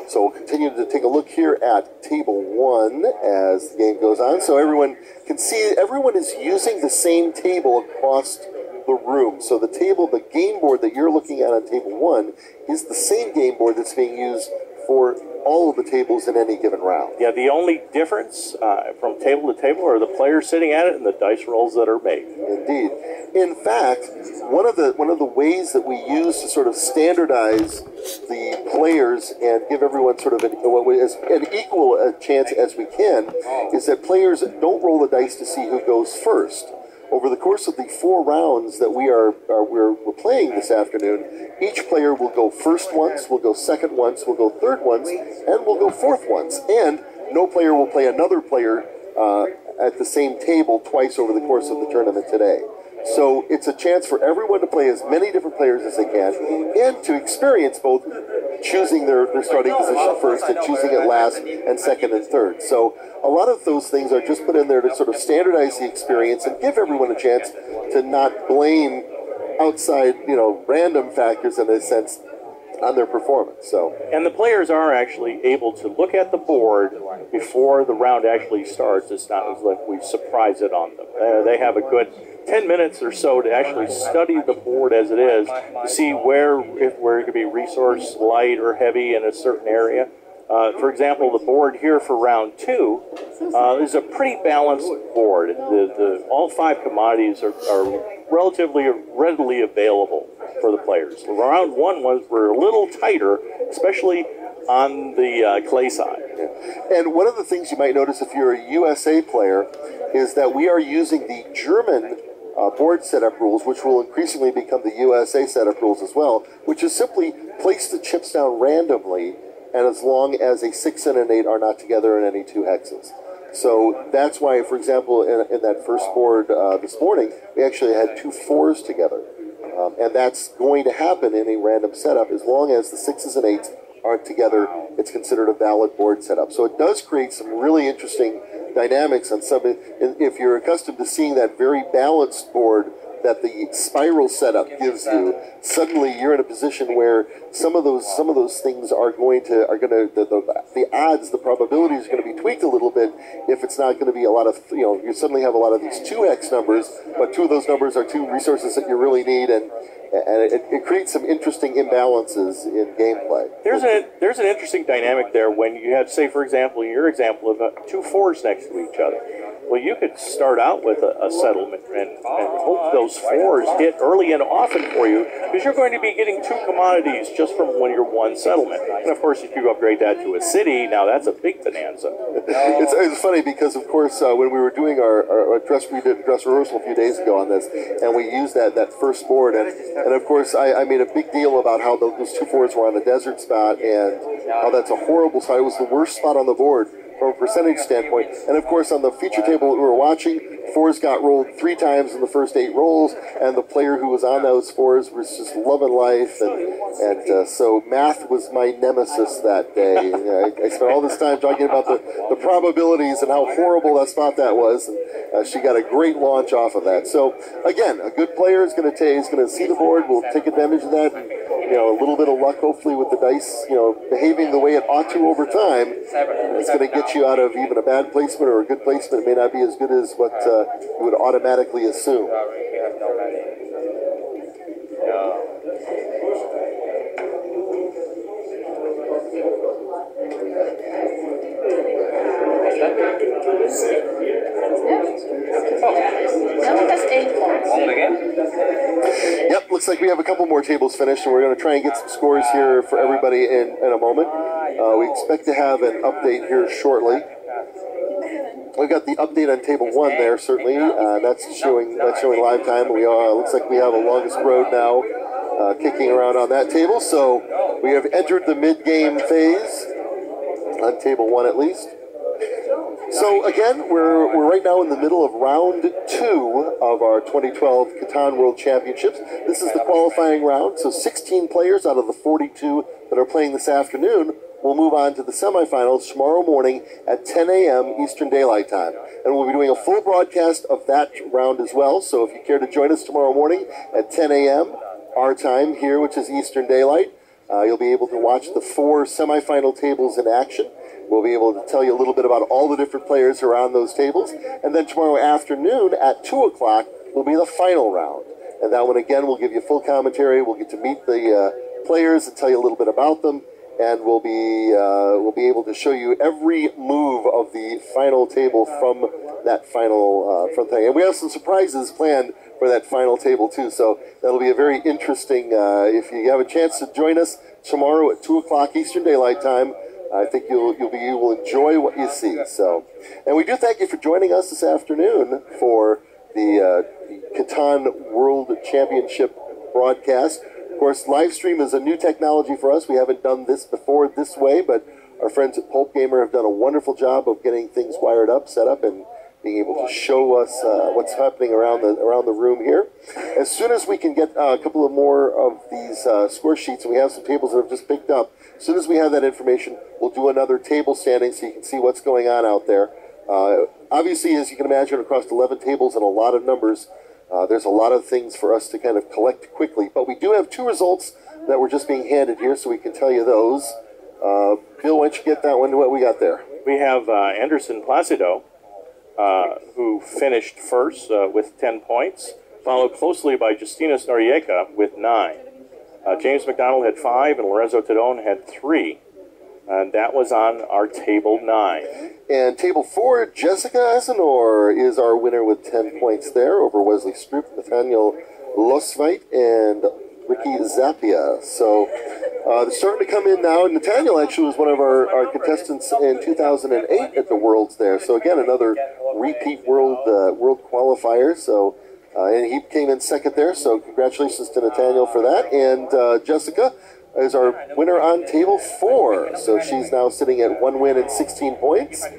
So we'll continue to take a look here at table 1 as the game goes on. So everyone can see everyone is using the same table across the room. So the table, the game board that you're looking at on table 1 is the same game board that's being used for all of the tables in any given round. Yeah, the only difference from table to table are the players sitting at it and the dice rolls that are made. Indeed. In fact, one of the ways that we use to sort of standardize the players and give everyone sort of an equal a chance as we can is that players don't roll the dice to see who goes first. Over the course of the 4 rounds that we're playing this afternoon, each player will go first once, will go second once, will go third once, and will go fourth once. And no player will play another player at the same table twice over the course of the tournament today. So it's a chance for everyone to play as many different players as they can and to experience both choosing their starting position first and choosing it last and second and third. So a lot of those things are just put in there to sort of standardize the experience and give everyone a chance to not blame outside, random factors in a sense on their performance. And the players are actually able to look at the board before the round actually starts. It's not as if we surprise it on them. They have a good 10 minutes or so to actually study the board as it is, to see if it could be resource light or heavy in a certain area. For example, the board here for round 2 is a pretty balanced board. All 5 commodities are relatively readily available for the players. Round 1 were a little tighter, especially on the clay side. Yeah. And one of the things you might notice if you're a USA player is that we are using the German board setup rules, which will increasingly become the USA setup rules as well, which is simply place the chips down randomly, and as long as a 6 and an 8 are not together in any 2 hexes. So that's why, for example, in that first board this morning, we actually had 2 4s together. And that's going to happen in a random setup as long as the 6s and 8s aren't together. It's considered a valid board setup. So it does create some really interesting dynamics on some. If you're accustomed to seeing that very balanced board that the spiral setup gives you, suddenly you're in a position where some of those things are going to the odds, the probabilities are going to be tweaked a little bit if it's not going to be a lot of you suddenly have a lot of these 2x numbers, but 2 of those numbers are 2 resources that you really need, and it creates some interesting imbalances in gameplay. There's an interesting dynamic there when you have, say, for example, your example of 2 4s next to each other. Well, you could start out with a settlement and hope those 4s hit early and often for you, because you're going to be getting 2 commodities just from your 1 settlement. And of course, if you upgrade that to a city, now that's a big bonanza. It's funny because, of course, when we were doing our dress rehearsal a few days ago on this, and we used that first board, and of course, I made a big deal about how those 2 4s were on the desert spot and how that's a horrible spot. It was the worst spot on the board from a percentage standpoint. And of course, on the feature table that we were watching, 4s got rolled 3 times in the first 8 rolls, and the player who was on those 4s was just loving life, and so math was my nemesis that day. I spent all this time talking about the probabilities and how horrible that spot that was, and she got a great launch off of that. So again, a good player is going to see the board, will take advantage of that, and, a little bit of luck hopefully with the dice, behaving the way it ought to over time. It's going to get you out of even a bad placement or a good placement. It may not be as good as what you would automatically assume. Yep, looks like we have a couple more tables finished, and we're going to try and get some scores here for everybody in a moment. We expect to have an update here shortly. We've got the update on table 1 there, certainly. That's showing live time. Looks like we have a longest road now kicking around on that table. So we have entered the mid-game phase on table 1 at least. So again, we're right now in the middle of round 2 of our 2012 Catan World Championships. This is the qualifying round, so 16 players out of the 42 that are playing this afternoon will move on to the semifinals tomorrow morning at 10 a.m. Eastern Daylight Time. And we'll be doing a full broadcast of that round as well, so if you care to join us tomorrow morning at 10 a.m. our time here, which is Eastern Daylight, You'll be able to watch the 4 semifinal tables in action. We'll be able to tell you a little bit about all the different players who are on those tables. And then tomorrow afternoon at 2 o'clock will be the final round. And that one, again, will give you full commentary. We'll get to meet the players and tell you a little bit about them. And we'll be able to show you every move of the final table from that final from thing. And we have some surprises planned for that final table too. So that'll be a very interesting. If you have a chance to join us tomorrow at 2 o'clock Eastern Daylight Time, I think you will enjoy what you see. So, and we do thank you for joining us this afternoon for the Catan World Championship broadcast. Of course, live stream is a new technology for us. We haven't done this before this way, but our friends at Pulp Gamer have done a wonderful job of getting things wired up, set up, and being able to show us what's happening around the room here. As soon as we can get a couple of more of these score sheets, and we have some tables that have just picked up, as soon as we have that information, we'll do another table standing so you can see what's going on out there. Obviously, as you can imagine, across 11 tables and a lot of numbers, there's a lot of things for us to kind of collect quickly. But we do have 2 results that were just being handed here, so we can tell you those. Bill, why don't you get that one? What we got there? We have Anderson Placido, who finished first with 10 points, followed closely by Justinas Noriega with 9. James McDonald had 5, and Lorenzo Tadone had 3. And that was on our table 9. And table 4, Jessica Asenor is our winner with 10 points there over Wesley Stroop, Nathaniel Losveit, and Ricky Zappia. So they're starting to come in now. Nathaniel actually was one of our contestants in 2008 at the Worlds there. So again, another repeat world qualifier. So and he came in second there. So congratulations to Nathaniel for that. And Jessica is our winner on table 4. So she's now sitting at 1 win and 16 points. And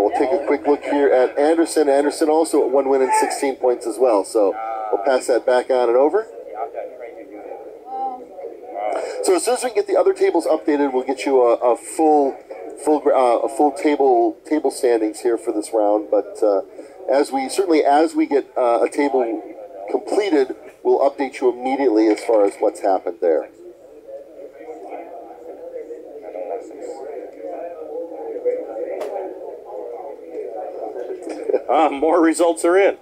we'll take a quick look here at Anderson. Anderson also at 1 win and 16 points as well. So we'll pass that back on and over. So as soon as we can get the other tables updated, we'll get you a full table standings here for this round. But as we get a table completed, we'll update you immediately as far as what's happened there. More results are in.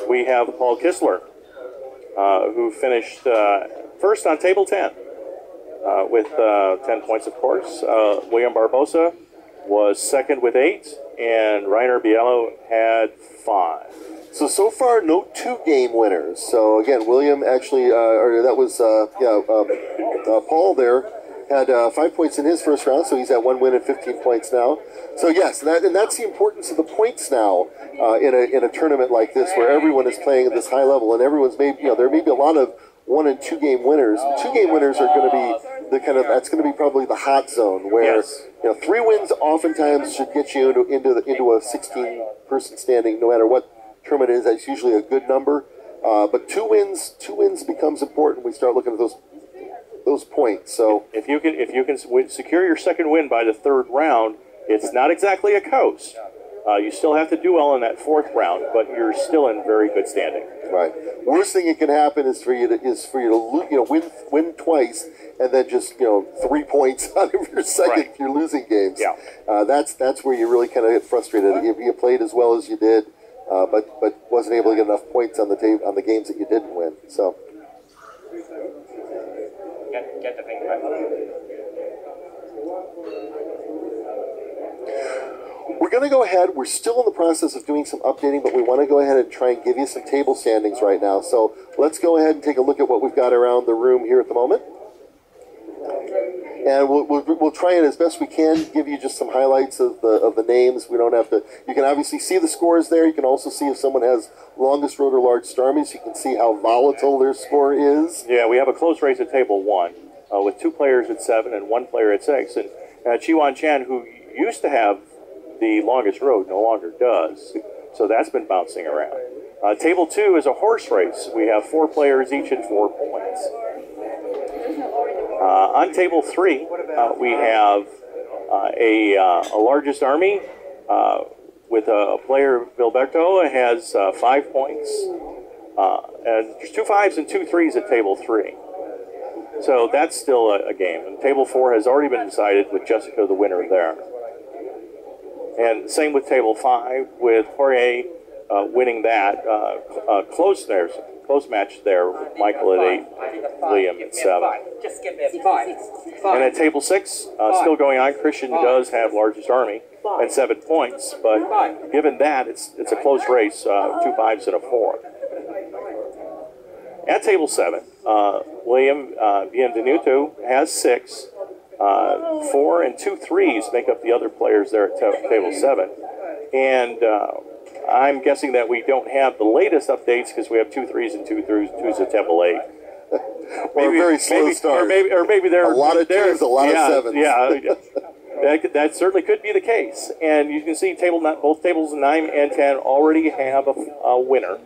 We have Paul Kistler, who finished first on table 10 with 10 points, of course. William Barbosa was second with 8, and Reiner Bielo had 5. So far, no 2-game winners. So again, William actually, Paul there had 5 points in his first round, so he's at 1 win and 15 points now. So yes, that's the importance of the points now in a tournament like this, where everyone is playing at this high level, and everyone's there may be a lot of 1 and 2 game winners. 2 game winners are going to be that's going to be probably the hot zone, where 3 wins oftentimes should get you into a 16-person standing, no matter what tournament it is. That's usually a good number. But 2 wins becomes important. We start looking at those points. So if you can secure your second win by the 3rd round, it's not exactly a coast. You still have to do well in that 4th round, but you're still in very good standing. Right. Worst thing that can happen is for you to win twice, and then just 3 points out of your second you're losing games. Yeah. That's where you really kind of get frustrated. If you played as well as you did, but wasn't able to get enough points on the games that you didn't win. So. Get the thing right. We're going to go ahead. We're still in the process of doing some updating, but we want to go ahead and try and give you some table standings right now. So let's go ahead and take a look at what we've got around the room here at the moment. And we'll try and as best we can give you just some highlights of the names. We don't have to. You can obviously see the scores there. You can also see if someone has longest road or large Starmies. You can see how volatile their score is. Yeah, we have a close race at table 1 with 2 players at 7 and 1 player at 6. And Chiwan Chan, who used to have the longest road, no longer does. So that's been bouncing around. Table 2 is a horse race. We have 4 players each at 4 points. On table 3, we have a largest army with a player, Vilberto, has 5 points. And there's 2 5s and 2 3s at table 3. So that's still a game. And table 4 has already been decided with Jessica the winner there. And same with table 5 with Jorge winning that. Close match there with Michael at 8, William at 7. Just give me a 5. And at table 6, still going on, Christian does have largest army and 7 points. But given that, it's a close race, 2 5s and a 4. At table 7, William Bienvenuto has 6. 4 and 2 3s make up the other players there at table 7. And I'm guessing that we don't have the latest updates because we have 2 3s and 2 2s at table 8. Maybe a very slow start. Or maybe there a lot of 2s, a lot of 7s. Yeah. That certainly could be the case. And you can see both tables 9 and 10 already have a winner.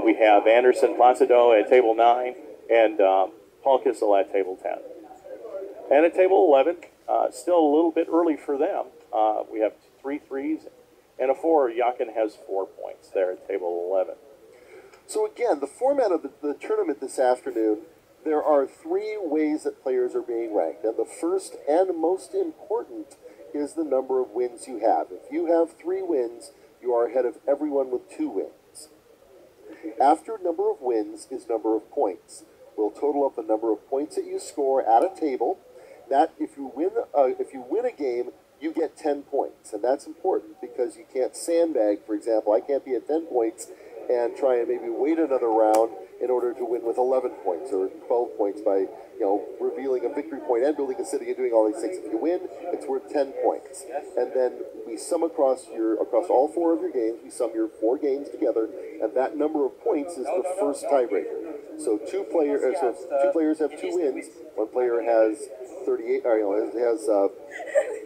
We have Anderson Placido at table 9 and Paul Kissel at table 10. And at table 11, still a little bit early for them. We have 3 3s and a 4. Yakin has 4 points there at table 11. So again, the format of the tournament this afternoon, there are 3 ways that players are being ranked. And the first and most important is the number of wins you have. If you have 3 wins, you are ahead of everyone with 2 wins. After number of wins is number of points. We'll total up the number of points that you score at a table. That if you win a game, you get 10 points, and that's important because you can't sandbag. For example, I can't be at 10 points and try and maybe wait another round in order to win with 11 points or 12 points by revealing a victory point and building a city and doing all these things. If you win, it's worth 10 points, and then we sum across all 4 of your games. We sum your 4 games together, and that number of points is the first tiebreaker. So two players have 2 wins. One player has 38, or has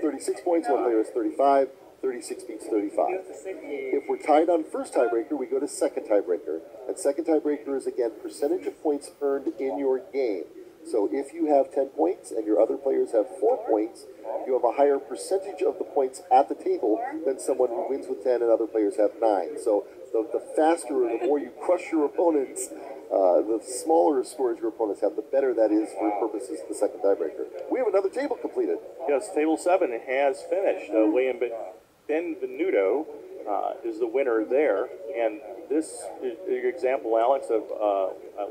36 points. One player has 35. 36 beats 35. If we're tied on first tiebreaker, we go to second tiebreaker. And second tiebreaker is, again, percentage of points earned in your game. So if you have 10 points and your other players have 4 points, you have a higher percentage of the points at the table than someone who wins with 10 and other players have 9. So the faster or the more you crush your opponents, the smaller scores your opponents have, the better that is for purposes of the second tiebreaker. We have another table completed. Yes, table 7 has finished. William Benvenuto is the winner there. And this is your example, Alex, of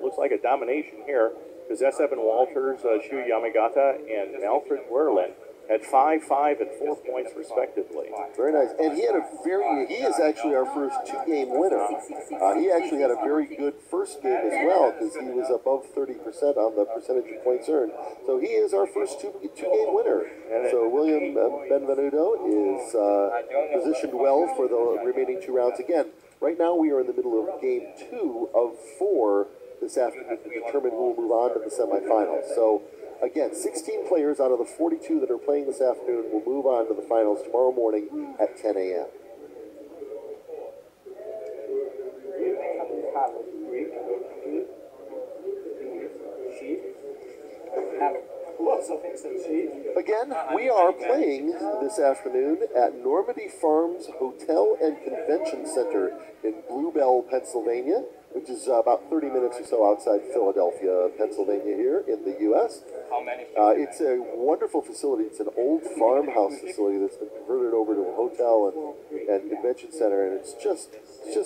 looks like a domination here, because S.F. Walters, Shu Yamagata, and Alfred Werlin had 5, 5, and 4 points respectively. Very nice. And he is actually our first 2-game winner. He actually had a very good first game as well, because he was above 30% on the percentage of points earned. So he is our first 2-game winner. So William Benvenuto is positioned well for the remaining 2 rounds. Again, right now we are in the middle of game 2 of 4 this afternoon to determine who will move on to the semifinals. So again, 16 players out of the 42 that are playing this afternoon will move on to the finals tomorrow morning at 10 a.m. Again, we are playing this afternoon at Normandy Farms Hotel and Convention Center in Bluebell, Pennsylvania, which is about 30 minutes or so outside Philadelphia, Pennsylvania here in the U.S. It's a wonderful facility. It's an old farmhouse facility that's been converted over to a hotel and convention center, and it's just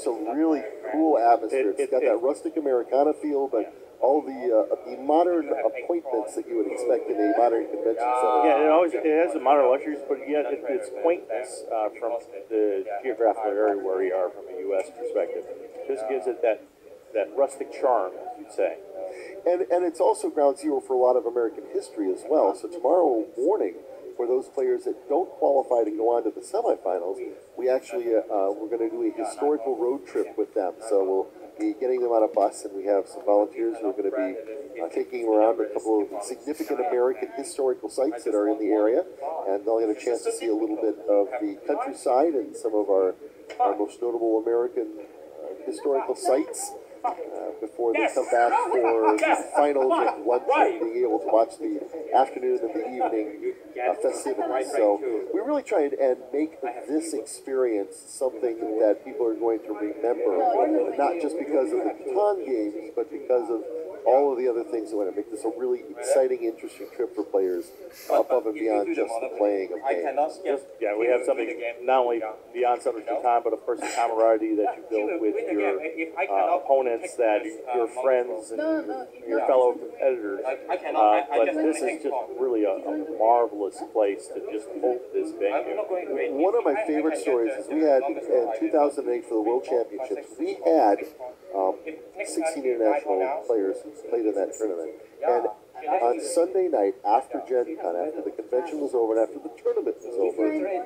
a really cool atmosphere. It's got that rustic Americana feel, but all the modern appointments that you would expect in a modern convention center. Yeah, it has the modern luxuries, but yet its quaintness from the geographical area where we are from a U.S. perspective just gives it that rustic charm, as you'd say. And it's also ground zero for a lot of American history as well. So tomorrow morning, for those players that don't qualify to go on to the semifinals, we actually we're going to do a historical road trip with them. So we'll be getting them on a bus, and we have some volunteers who are going to be taking around a couple of significant American historical sites that are in the area, and they'll get a chance to see a little bit of the countryside and some of our most notable American historical sites. before they come back for the finals and lunch and being able to watch the afternoon and the evening festivities. So we really try and make this experience something that people are going to remember, not just because of the Catan games, but because of all of the other things that went to make this a really exciting, interesting trip for players above and beyond just the playing of games. Yeah, we have something not only beyond something Catan, but of course the camaraderie that you build with your opponents, that your friends and your fellow competitors. But this is just really a marvelous place to just hold this venue. One of my favorite stories is we had in 2008 for the World Championships, we had 16 international players who played in that tournament. And on Sunday night, after Gen Con, after the convention was over and after the tournament was over, 9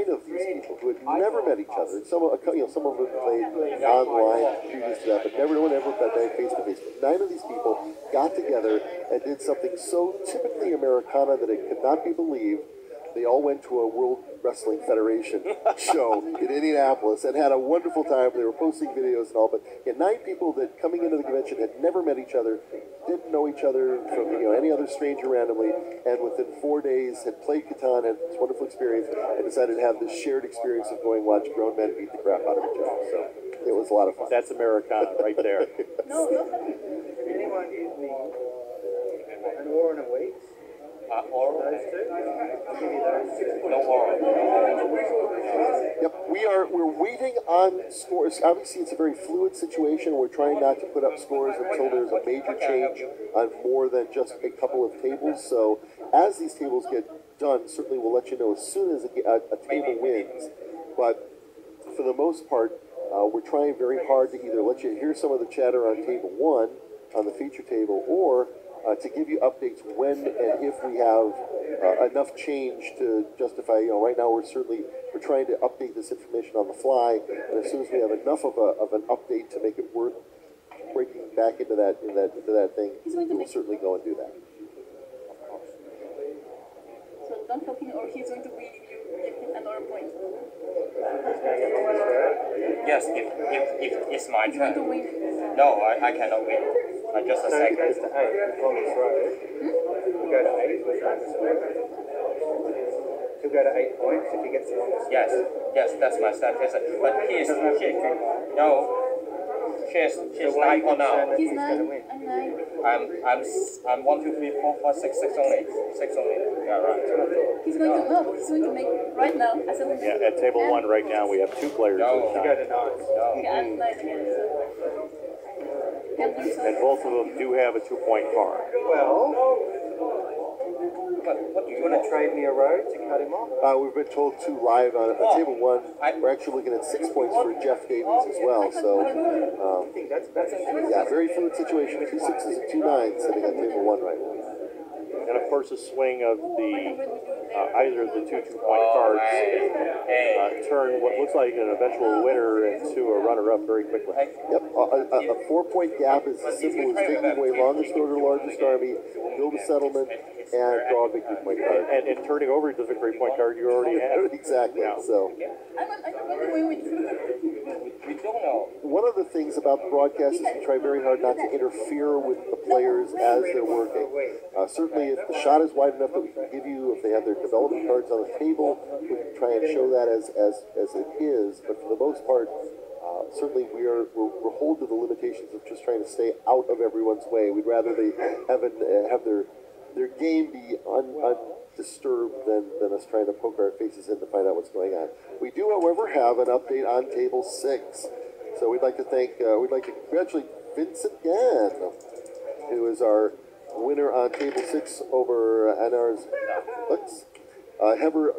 of these people who had never met each other, some of them played online previous to that, but no one ever met face to face. But 9 of these people got together and did something so typically Americana that it could not be believed. They all went to a World Wrestling Federation show in Indianapolis and had a wonderful time. They were posting videos and all, but 9 people that coming into the convention had never met each other, didn't know each other from any other stranger randomly, and within 4 days had played Catan, had this wonderful experience, and decided to have this shared experience of going watch grown men beat the crap out of each other. So it was a lot of fun. That's Americana right there. Anyone use an oar and a weight? Oral? Those two? No oral. Yep, we're waiting on scores. Obviously, it's a very fluid situation. We're trying not to put up scores until there's a major change on more than just a couple of tables. So as these tables get done, certainly we'll let you know as soon as a table wins. But for the most part, we're trying very hard to either let you hear some of the chatter on table 1, on the feature table, or to give you updates when and if we have enough change to justify. Right now we're trying to update this information on the fly, and as soon as we have enough of an update to make it worth breaking back into that thing, we'll certainly go and do that. So don't help him, or he's going to win if you give him another point. Yes, if it's my He's going to turn. win. No, I cannot win. Just a So it goes second. to 8 on this road. We go to 8 with longest road. He'll go to 8 points if he gets the longest road. Yes, that's my status. But she's 9 for now. He's 9, I'm 9. I'm 1, 2, 3, 4, 5, 6 only. 6 only. Yeah, right. He's going to make right now. I said Yeah, at table 1 right now we have 2 players with Go 9. to 9. Okay, I'm 9 again. Can't do so. And both of them do have a 2-point card. Well, What do do you want to trade me a road to cut him off? We've been told 2 live on table 1. We're actually looking at 6 points for Jeff Davies as well. So I think that's yeah, very fluid situation. 2 6s and 2 9s sitting at table 1 right now. And of course, the swing of the either of the 2 2-point cards turn what looks like an eventual winner into a runner-up very quickly. Yep, a 4-point gap is as simple as taking away longest order, largest army, build a settlement, and draw a big 2-point card. And turning over the 3-point card you already had. Exactly. Yeah. So I'm going to win with you. We don't know. one of the things about the broadcast is we try very hard not to interfere with the players as they're working. Certainly, if the shot is wide enough that we can give you, if they have their development cards on the table, we can try and show that as it is. But for the most part, certainly we're hold to the limitations of just trying to stay out of everyone's way. We'd rather they have their game be undisturbed than us trying to poke our faces in to find out what's going on. We do, however, have an update on table 6. So we'd like to congratulate Vincent Gann, who is our winner on table 6 over Anar's Lux, Heather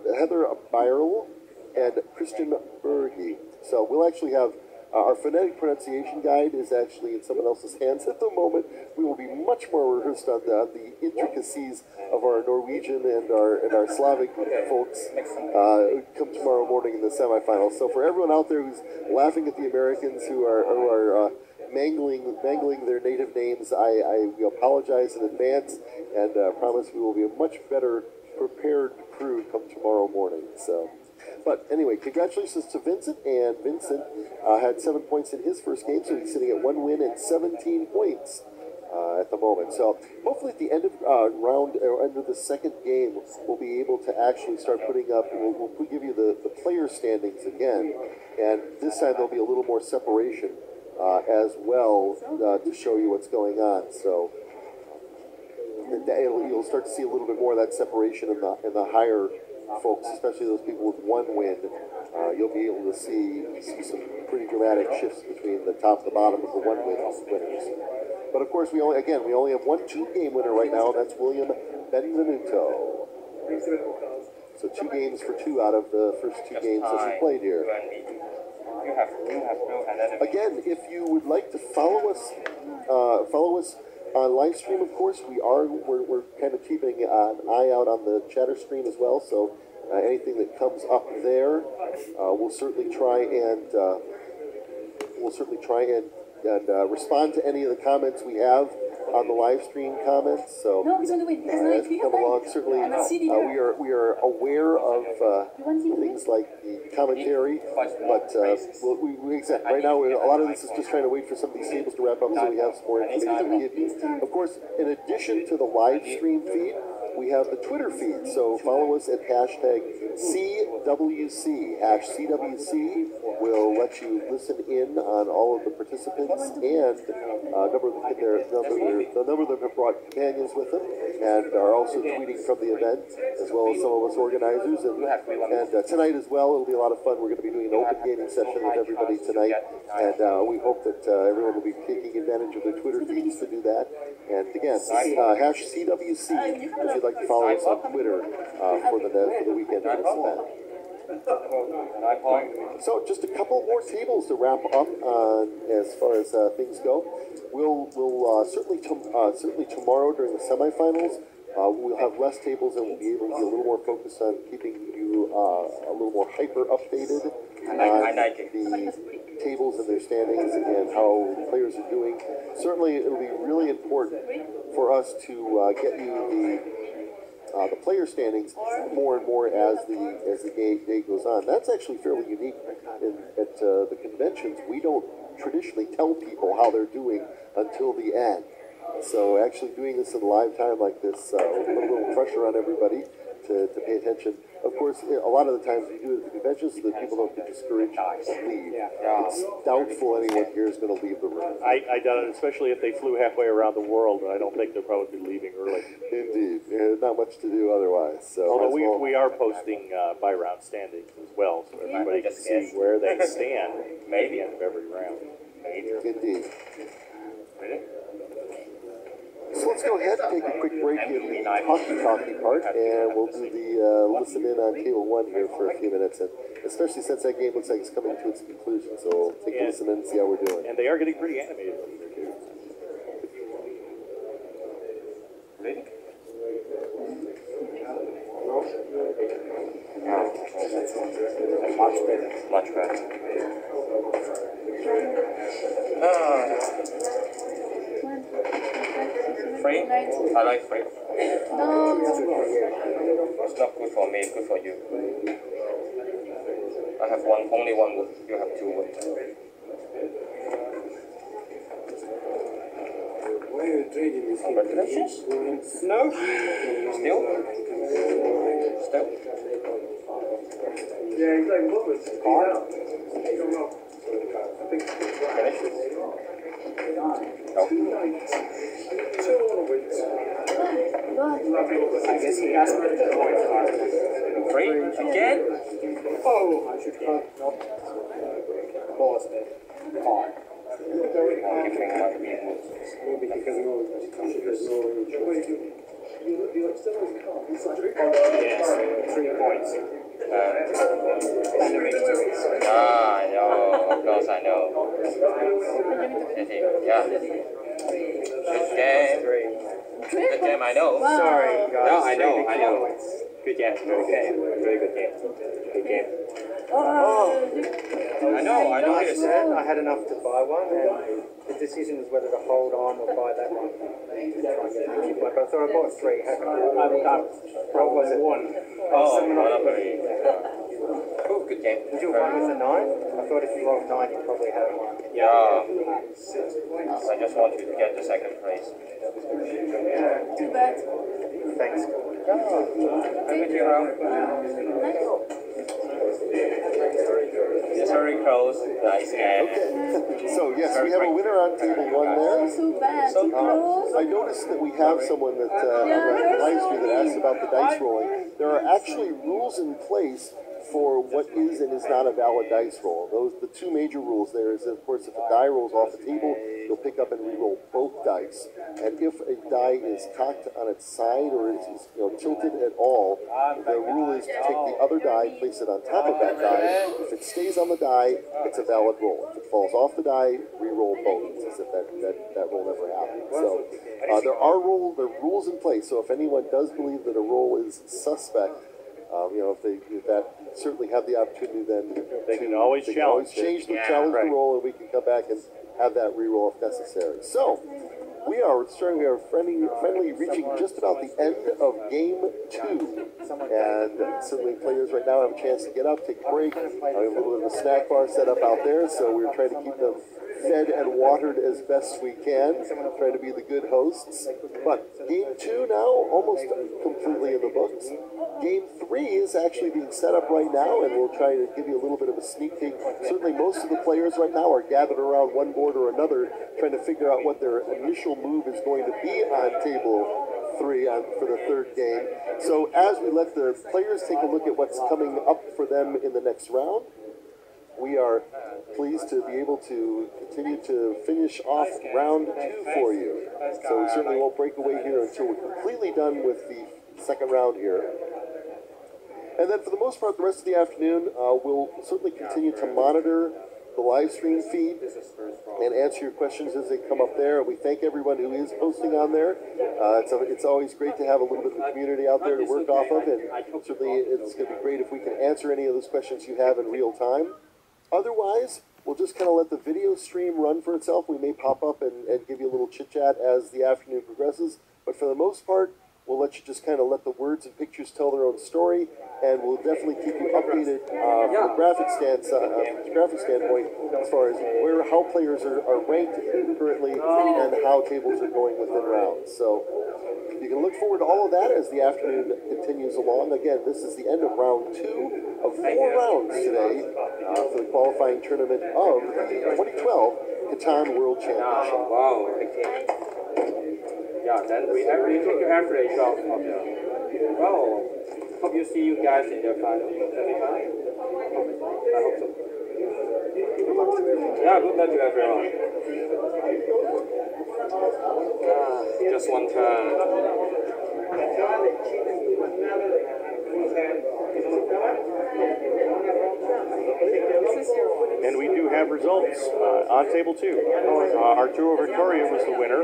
Byrle, and Christian Berge. So we'll actually have our phonetic pronunciation guide is actually in someone else's hands at the moment. We will be much more rehearsed on the intricacies of our Norwegian and our Slavic folks come tomorrow morning in the semifinals. So for everyone out there who's laughing at the Americans who are mangling their native names, I apologize in advance and promise we will be a much better prepared crew come tomorrow morning. So. But anyway, congratulations to Vincent, and Vincent had 7 points in his first game, so he's sitting at 1 win and 17 points at the moment. So hopefully at the end of round or end of the second game, we'll be able to actually start putting up. We'll give you the player standings again, and this time there'll be a little more separation as well to show you what's going on. So you'll start to see a little bit more of that separation in the higher folks, especially those people with 1 win. You'll be able to see some pretty dramatic shifts between the top and the bottom of the 1 win winners. But of course, we only have 1 2-game winner right now, and that's William Benvenuto. So 2 games for 2 out of the first 2 games that we played here. Again, if you would like to follow us on live stream, of course, we're kind of keeping an eye out on the chatter stream as well. So anything that comes up there, we'll certainly try and respond to any of the comments we have on the live stream comments. So as we come along, certainly we are aware of things like the commentary, but right now a lot of this is just trying to wait for some of these tables to wrap up so we have some more information to give you. Of course, in addition to the live stream feed, we have the Twitter feed, so follow us at #CWC. #CWC will let you listen in on all of the participants and a number of them have brought companions with them and are also tweeting from the event, as well as some of us organizers. And tonight as well, it'll be a lot of fun. We're going to be doing an open gaming session with everybody tonight, and we hope that everyone will be taking advantage of their Twitter feeds to do that. And again, #CWC if you'd like to follow us on Twitter for the weekend for this event. So just a couple more tables to wrap up as far as things go. We'll certainly tomorrow during the semifinals, we'll have less tables and we'll be able to be a little more focused on keeping you a little more hyper updated on the tables and their standings and how players are doing. Certainly, it'll be really important for us to get you the player standings more and more as the day goes on. That's actually fairly unique at the conventions. We don't traditionally tell people how they're doing until the end. So actually doing this in live time like this will put a little pressure on everybody to pay attention. Of course, a lot of the times we do it at the conventions so that people don't get discouraged and leave. It's doubtful anyone here is going to leave the room. I doubt it, especially if they flew halfway around the world. I don't think they'll probably be leaving early. Indeed. Not much to do otherwise. So although we are posting by round standings as well, so everybody can see where they stand at the end of every round. Indeed. So let's go ahead and take a quick break in the talkie part, and we'll do the listen in on table 1 here for a few minutes, and especially since that game looks like it's coming to its conclusion. So we'll take a listen in and see how we're doing. And they are getting pretty animated over there too. Ready? Much better. Free? I like free. No. It's not good for me, it's good for you. I have only one wood. You have 2 wood. Congratulations. No. Still? Yeah, he's like, what was it? I guess he has to be Free? Again? Oh, I should cut. Pause it. Card. Maybe because Yes, 3 points. I know. Of course, I know. Yeah. Good game. Good game, I know. Sorry, guys. No, I know. Good game. Very good game. Good game. I know this. I had enough to buy one, and the decision was whether to hold on or buy that one. So I bought 3. What was it? 1. Oh, Monopoly. good game. Did you win with the 9? I thought if you rolled 9, you probably had one. Yeah. I just want to get the second place. Too bad. Thanks. Maybe you around. It's very close. Nice game. Okay. So yes, we have a winner on table 1 there. Oh, so bad. So close. I noticed that we have someone that on the live stream that asked about the dice rolling. There are actually rules in place for what is and is not a valid dice roll. The two major rules there is, of course, if a die rolls off the table, you'll pick up and re-roll both dice. And if a die is cocked on its side or is tilted at all, the rule is to take the other die, place it on top of that die. If it stays on the die, it's a valid roll. If it falls off the die, re-roll both. It's as if that roll never happened. So there are rules in place. So if anyone does believe that a roll is suspect, if they certainly have the opportunity, then they can always challenge the roll, and we can come back and have that re-roll if necessary. So we are friendly reaching just about the end of game 2, and certainly players right now have a chance to get up, take a break. We have a little bit of a snack bar set up out there, so we're trying to keep them fed and watered as best we can, trying to be the good hosts. But game 2 now almost completely in the books. Game 3 is actually being set up right now, and we'll try to give you a little bit of a sneak peek. Certainly most of the players right now are gathered around one board or another, trying to figure out what their initial move is going to be on table 3 for the third game. So as we let the players take a look at what's coming up for them in the next round, we are pleased to be able to continue to finish off round 2 for you. So we certainly won't break away here until we're completely done with the second round here. And then for the most part, the rest of the afternoon, we'll certainly continue to monitor the live stream feed and answer your questions as they come up there. We thank everyone who is posting on there. It's always great to have a little bit of a community out there to work off of, and certainly it's going to be great if we can answer any of those questions you have in real time. Otherwise, we'll just kind of let the video stream run for itself. We may pop up and give you a little chit-chat as the afternoon progresses, but for the most part, we'll let you just kind of let the words and pictures tell their own story, and we'll definitely keep you updated from the graphic standpoint as far as how players are ranked currently and how tables are going within rounds. So you can look forward to all of that as the afternoon continues along. Again, this is the end of round 2 of 4 rounds today for the qualifying tournament of the 2012 Catan World Championship. Wow. Yeah, then we take your average of well, hope you see you guys in the final. I hope so. Yeah, good luck to everyone. Just one turn. And we do have results on table 2. Arturo Victoria was the winner.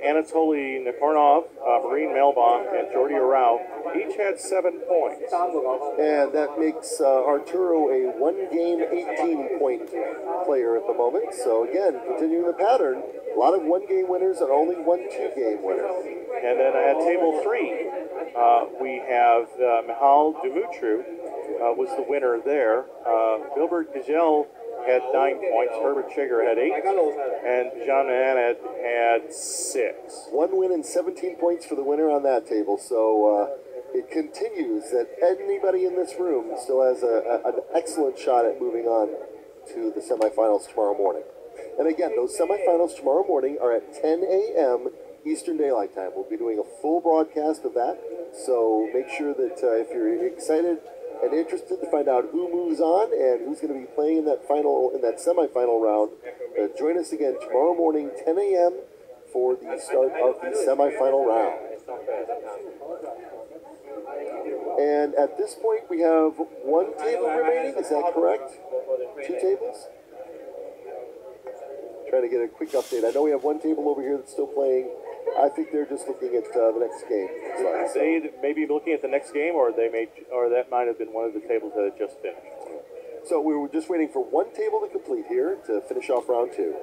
Anatoly Nikornov, Marine Melbon, and Jordi Arau each had 7 points. And that makes Arturo a 1-game, 18-point player at the moment. So again, continuing the pattern, a lot of 1-game winners and only 1 2-game winner. And then at table 3, we have Michal Dumitru was the winner there. Wilbert Gagel had 9 points, Herbert Chigger had 8, and Jean Annette had 6. 1 win and 17 points for the winner on that table. So it continues that anybody in this room still has an excellent shot at moving on to the semifinals tomorrow morning. And again, those semifinals tomorrow morning are at 10 a.m. Eastern Daylight Time. We'll be doing a full broadcast of that. So make sure that if you're excited and interested to find out who moves on and who's going to be playing in that semifinal round, join us again tomorrow morning, 10 a.m. for the start of the semifinal round. And at this point, we have 1 table remaining. Is that correct? 2 tables? Trying to get a quick update. I know we have 1 table over here that's still playing. I think they're just looking at the next game. They may be looking at the next game, or that might have been one of the tables that had just finished. So we were just waiting for 1 table to complete here to finish off round 2.